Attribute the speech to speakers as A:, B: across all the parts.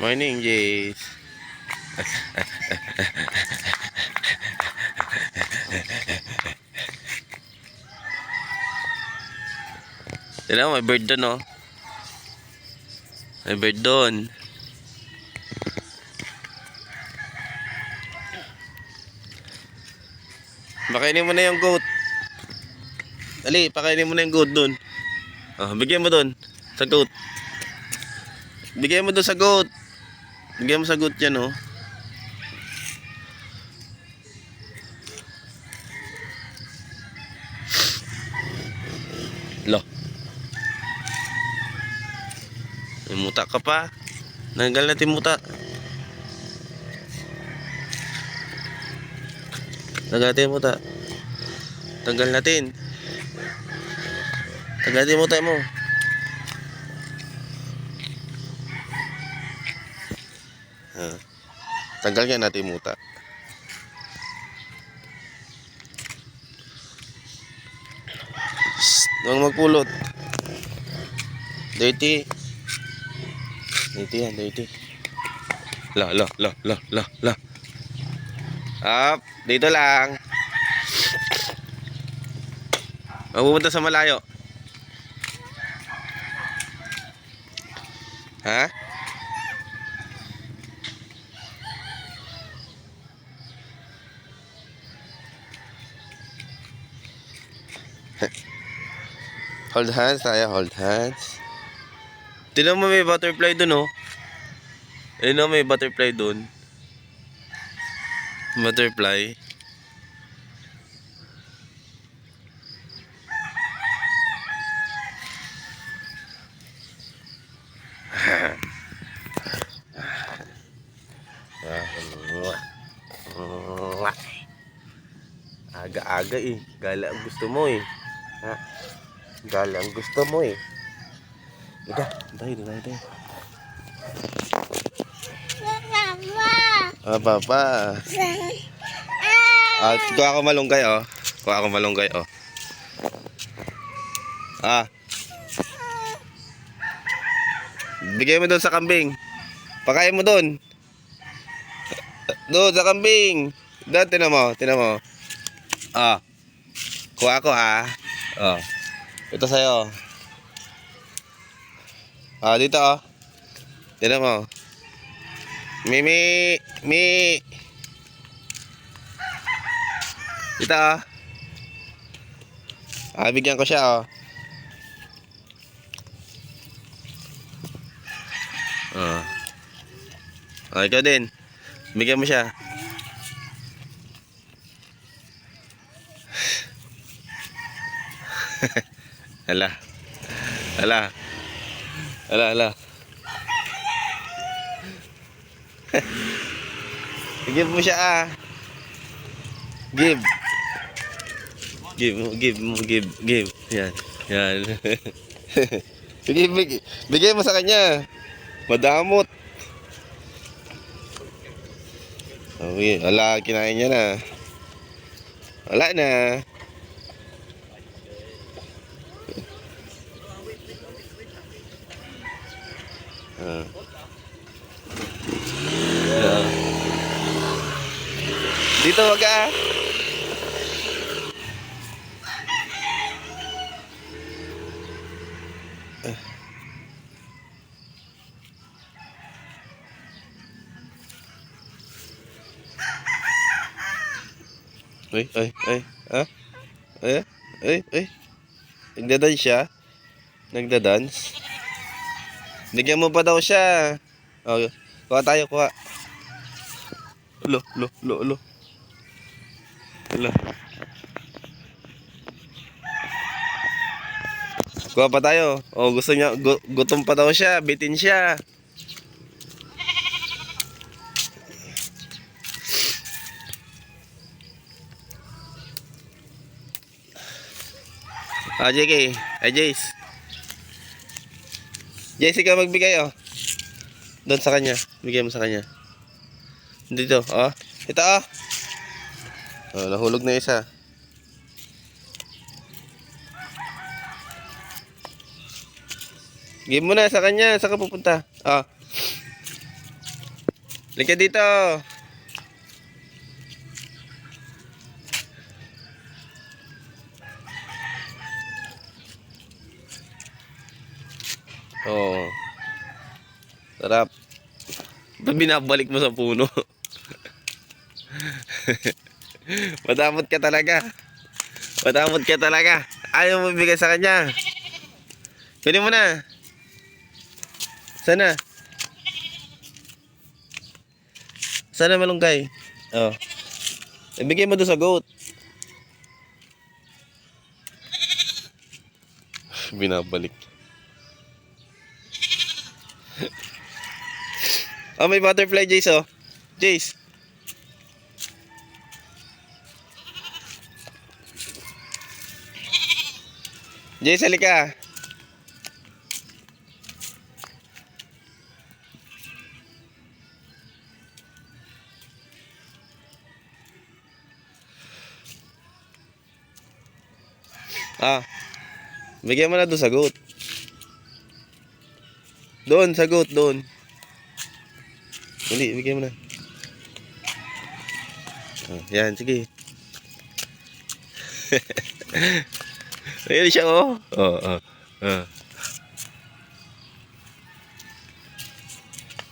A: Morning, Jace. Tignan mo, may bird doon, oh. May bird doon. Pakainin mo na yung goat. Dali, pakainin mo na yung goat doon. Oh, bigyan mo doon sa goat. Bigyan mo doon sa goat. Bigyan mo sa goat yan, oh. Lo. May muta ka pa. Nanggal natin muta. Tanggal natin muta. Tanggal natin. Tanggal natin muta mo. Tanggal nga natin muta. Huwag magpulot. Dirty. Dirty yan, dirty. La. Up, dito lang. Mapupunta sa malayo. Ha? Hold hands tayo, hold hands. Tignan mo, may butterfly dun, oh. Ayun, oh, may butterfly dun. Butterfly. Aga-aga eh. Gala ang gusto mo eh. Ha? Gala ang gusto mo eh. Ida, tayo. Papa. Kuha ako malunggay, oh. Kuha ako malunggay, oh. Bigay mo doon sa kambing. Pakain mo doon. Doon sa kambing. Doon, tinan mo. Kuha ako, ha. Ito sa'yo. Dito, oh. Tinan mo. Mi. Dito, oh. Bigyan ko siya, oh. Ikaw din. Bigyan mo siya. Hala. Bigyan mo siya, ah. Give. Yan. Bigay mo sa kanya. Madamot. Okay, wala, kinain niya na. Wala na. Dito, wag ka. Nagdadance siya. Bigyan mo pa daw siya. Kuha tayo. Lo. Kuha pa tayo. Gusto niya, gutom pa daw siya. Bitin siya. JK. Jace. Jace, ikaw magbigay, oh. Doon sa kanya. Bigay mo sa kanya. Dito, oh. Ito, oh. Nahulog na isa. Give mo na sa kanya. Saan ka pupunta? Halika dito. Oh. Sarap. Ba't binabalik mo sa puno? Matamot ka talaga. Matamot ka talaga. Ayaw mo bigay sa kanya. Kunin mo na. Sana. Sana malunggay. Oh. Ibigay mo doon sa goat. Binabalik. Oh, may butterfly, Jace, oh. Jace. Jace, halika. Ah. Bigyan mo na doon sa goat. Doon, sa goat, doon. Dali, bigyan mo na. Oh, yan, sige. Ayan siya, oh. Oh, oh. Oh.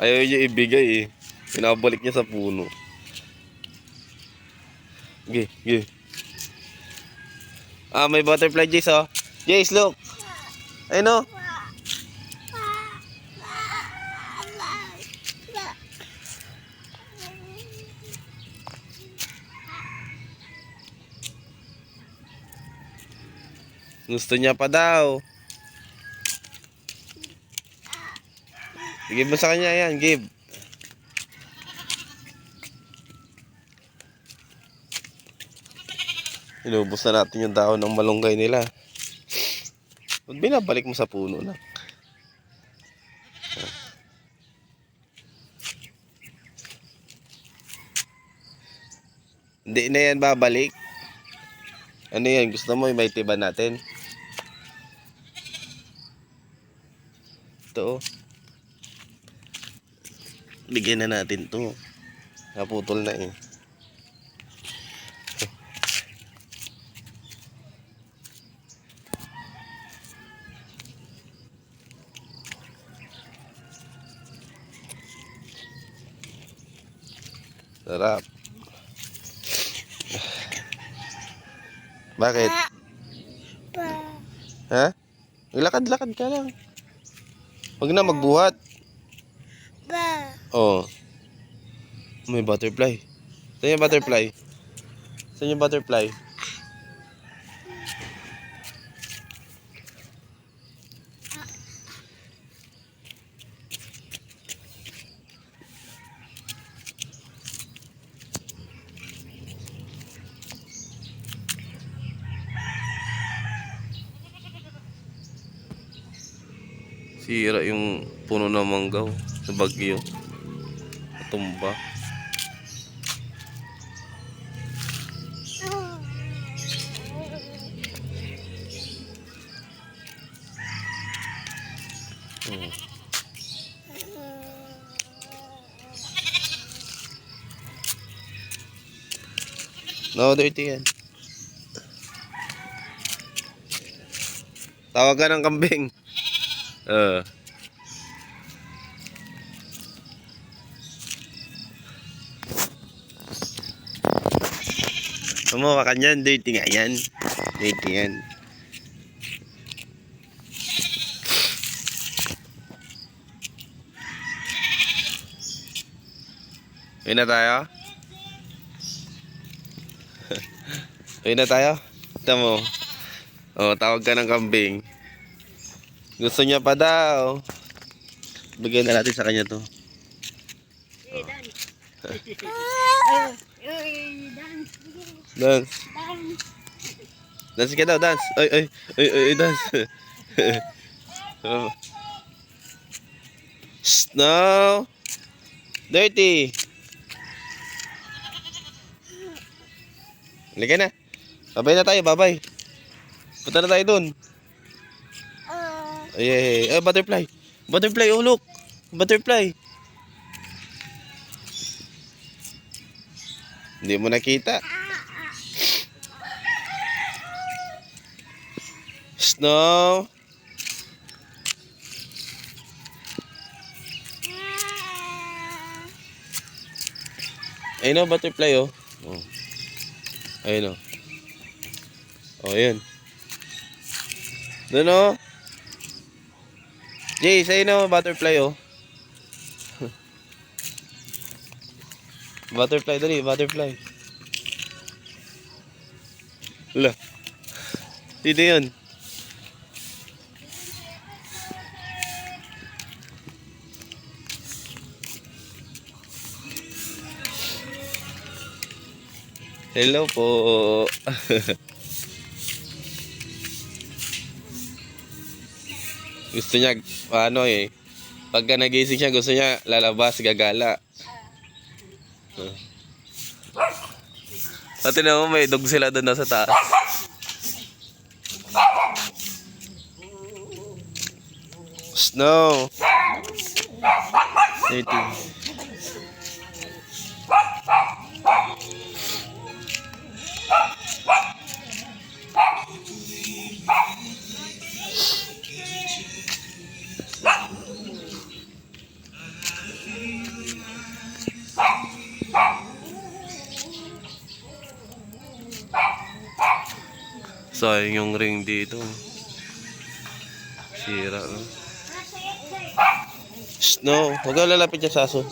A: Ayaw niya ibigay, eh. Pinabalik niya sa puno. Okay, okay. Ah, may butterfly, Jace, oh. Jace, look. Ayun, oh. Gusto niya pa daw. Give mo sa kanya yan, give. Inubos na natin yung dahon ng malunggay nila. Ba't binabalik mo sa puno na? Hindi na yan babalik. Ano yan? Gusto mo may tiba natin? Ito, oh. Bigyan na natin to. Naputol na, eh. Sarap. Bakit? Ha? Lakad-lakad ka lang. Huwag na magbuhat. Oh. May butterfly. Saan yung butterfly? Saan yung butterfly? Sira yung puno ng manggaw sa bagyo. Tumba. No, dirty yan. Tawag ka ng kambing. Tumawa ka niyan, dirty nga yan. Dirty yan. Uwi na tayo? Uwi na tayo? Ito mo. Oh, tawag ka ng kambing. Gusto niya pa daw. Bigyan na natin sa kanya to. Dance. Dance ka daw, dance. Ay, dance. Shh, no. Dirty. Halika na. Babay na tayo, babay. Punta na tayo dun. Ay, butterfly. Butterfly, oh look. Butterfly. Hindi mo nakita. Snow. Ayun o, butterfly oh. Oh. Ayun o. Oh, ayun. Doon o. Jace, ayun o, butterfly oh. Butterfly, dali, butterfly. Wala. Dito yun. Hello po. Gusto niya, ano eh. Pagka nagising siya, gusto niya lalabas, gagala. Pati na mo, may dog sila doon nasa taas. Snow. Dirty. Sayang yung ring dito. Sira no? Snow, huwag ka lalapit dyan sa aso.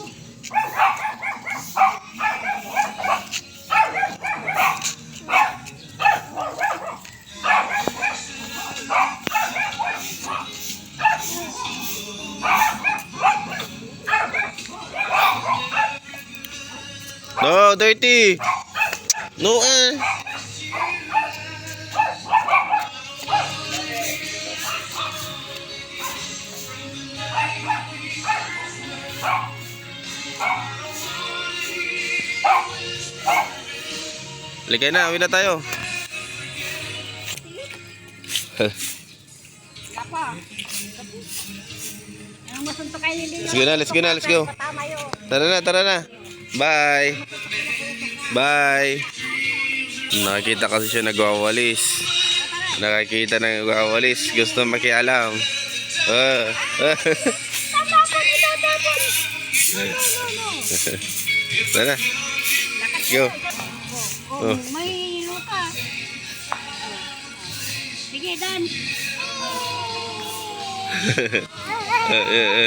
A: No, dirty. No Halika na, uwi na tayo. Let's go na, let's go. Tara na. Bye. Bye. Nakikita kasi siya nagwawalis. Nakikita na nagwawalis. Gusto makialam. Tara. Go.
B: Oh, may luka. Sige, Dan.
A: Okay.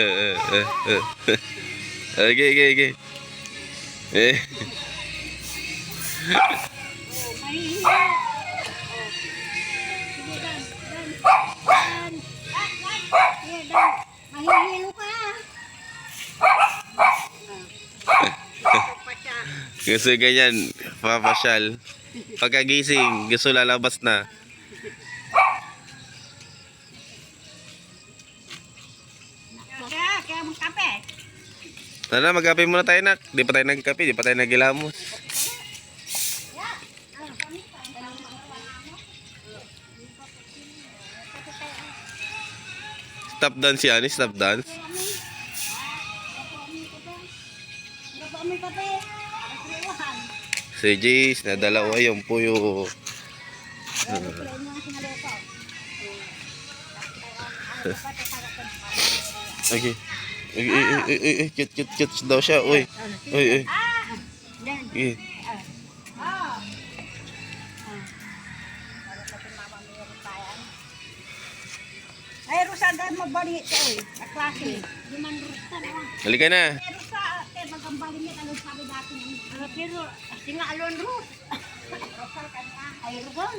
B: Mahihilo. Sige, Dan. Dan. Sige, Dan. Mahihilo ka.
A: Gusto ganyan, papasyal. Pagkagising, gusto lalabas na.
B: Kaya magkape.
A: Tara, magkape muna tayo nak. Di pa tayo nagkape, di pa tayo nagilamos. Stop dance yan, stop dance.
B: May kape.
A: Si Jace, nadalawa yung puyo. Okay. Cute daw siya. Uy. Okay.
B: Ay, Rosa, dahil mabalik ka eh. Kaklase. Di man Rosa naman.
A: Halika na.
B: Pero sa magambali niya, talong sabi dati ng pero, kasi nga alon Ros. Rosal ka niya. Ay, Rosal.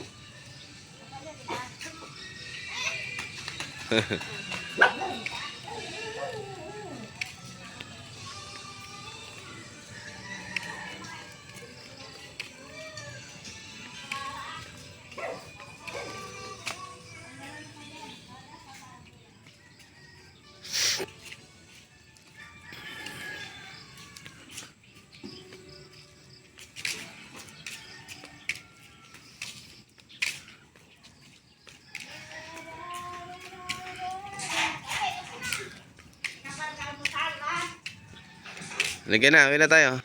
A: Halika na, uwi na tayo.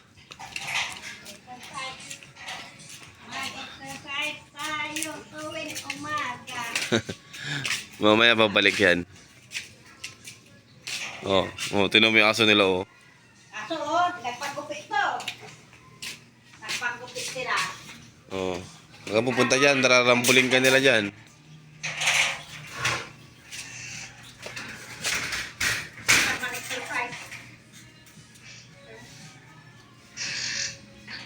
A: Mamaya babalik yan. Oh, tinan mo yung aso nila, oh.
B: Aso, nagpagupit to. Nagpagupit sila.
A: Oh. Huwag pupunta dyan, nararambuling ka nila dyan.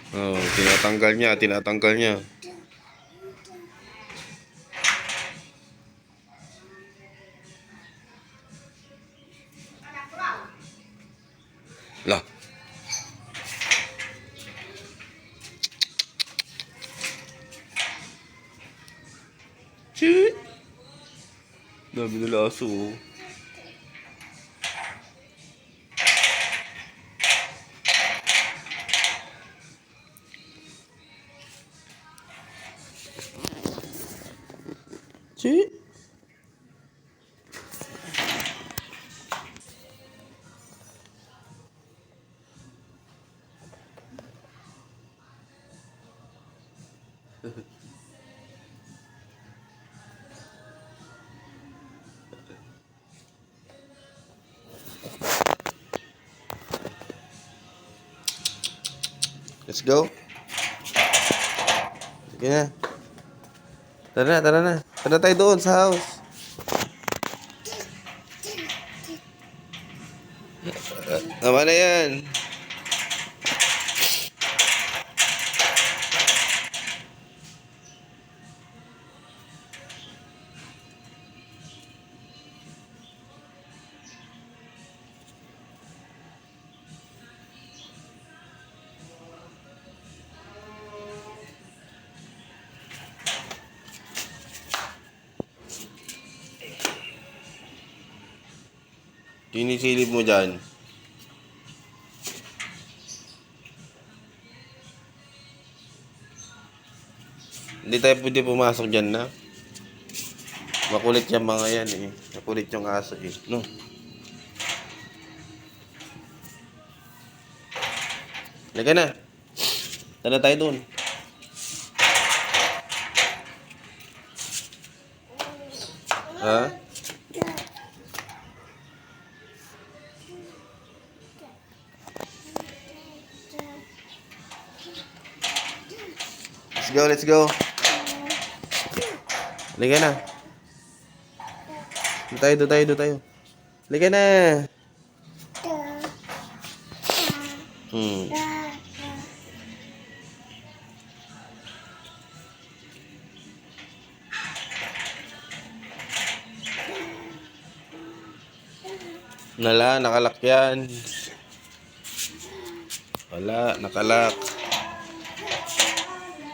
A: Oh, tinatanggal niya. Lah. Shit. Dami nila aso, oh. Shit. Let's go. Sige na. Tara na. Tara tayo doon sa house. Tama na yan. Sinisilip mo dyan. Hindi tayo pwede pumasok dyan na. Makulit yung mga yan eh. Makulit yung aso eh. No? Laga na. Tara tayo dun. Ha? Let's go. Liga na. Doon tayo. Liga na. Nakalak yan. Wala, nakalak.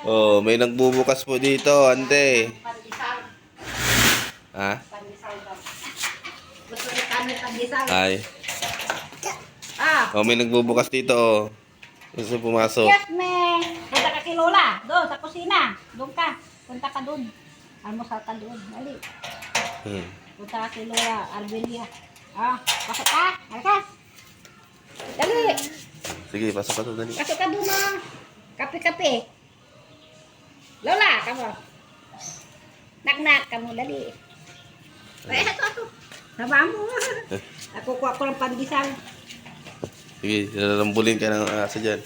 A: Oh, may nagbubukas po dito, ante.
B: Pandesal.
A: Ha?
B: Pandesal daw. Gusto ni kami pandesal.
A: Ay.
B: Ah.
A: Oh, may nagbubukas dito, oh. Gusto pumasok.
B: Yes, me. Punta ka kay Lola. Doon, sa kusina. Doon ka. Punta ka doon. Almusal ka doon. Dali. Punta ka kay Lola. Arbelia. Ah, pasok ka. Halika. Dali.
A: Sige, pasok ka doon, dali.
B: Pasok ka doon, ah. Kape-kape. Lola, kamu. Nak-nak, kamu dali. Eh, ito. Sama mo. Ako kuha ko ng pandesal.
A: Sige, narambulin ka ng aso dyan.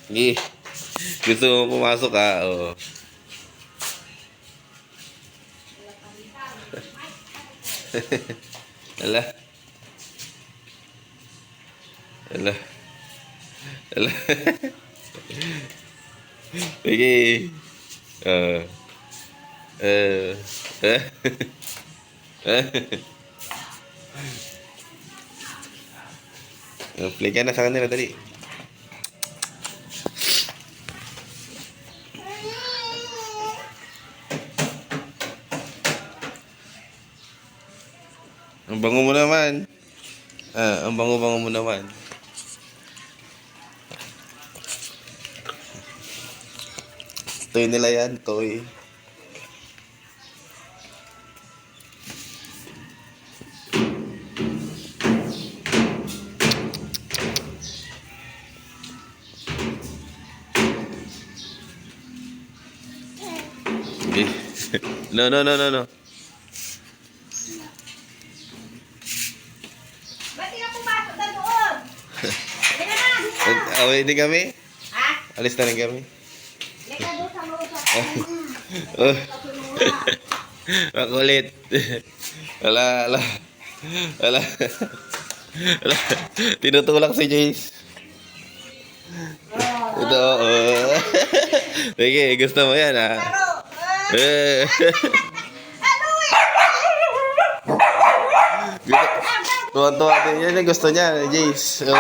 A: Sige. Gusto mo pumasok ka, oh. Ala. Sige. Play ka na sa kanila, dali. Ang bango mo naman. Ang bango-bango mo naman. Toy nila yan, toy. Okay. No, no, no, no, no.
B: Ba't di ka pumasok na doon? Halika na, dito.
A: Away din kami?
B: Ha?
A: Alis na rin kami.
B: Halika doon sa loob sa
A: Oh. Makulit. Wala, wala. Wala. Wala. Tinutulak si Jace. Ito, oh. Sige, gusto mo yan, ha? Eh. Tuwa-tuwa din yan. Gusto niya, Jace. Oo.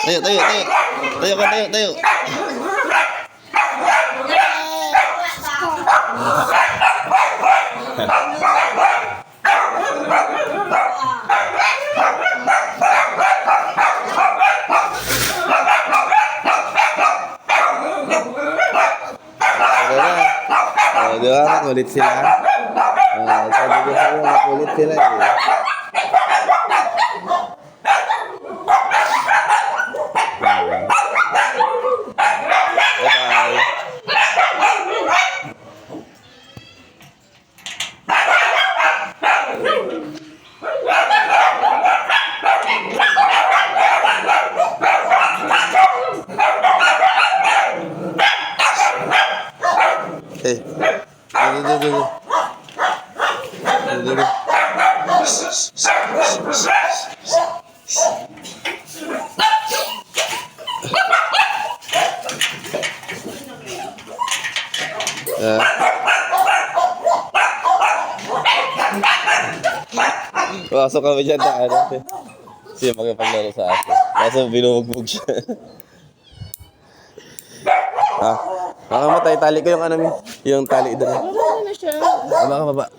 A: Tayo, tayo, tayo. Tayo ka, tayo, tayo. Di ba? Makulit sila. Sabi ko sa'yo, makulit sila eh. Bye-bye. Hey. Dito. Pasok kami dyan na ano. Siya magpapaglaro sa akin. Kaso binubugbog siya. Baka matay, tali ko yung ano mo. Yung tali doon.
C: Ano na siya?
A: Baba.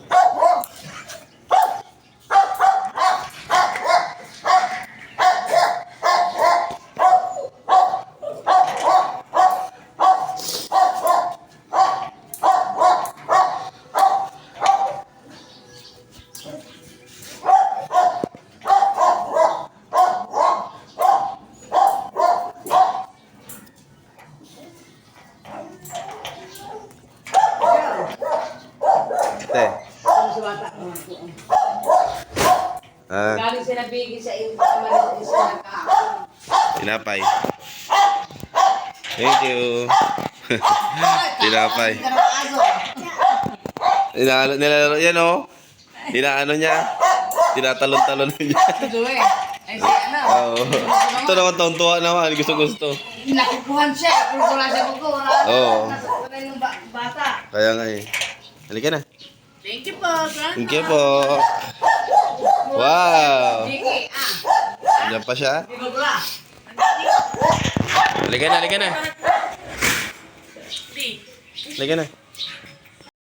C: Galing sila bigay sa iyo sa
A: Tinapay. Thank you. Tinapay. Nilalaro yan oh. Inaano niya. Tinatalon-talon niya.
C: Ay si ano?
A: Oo. Ito naman taon-tuwa naman. Gusto-gusto.
C: Nakukuhan siya. Pero wala siya buko.
A: Oo.
C: Wala yung bata.
A: Kaya nga eh. Halika na.
C: Thank you po.
A: Thank you po. Wow.
C: Sige.
A: Diyan pa siya.
C: Di ba bula?
A: Halika na.
C: Di.
A: Halika na.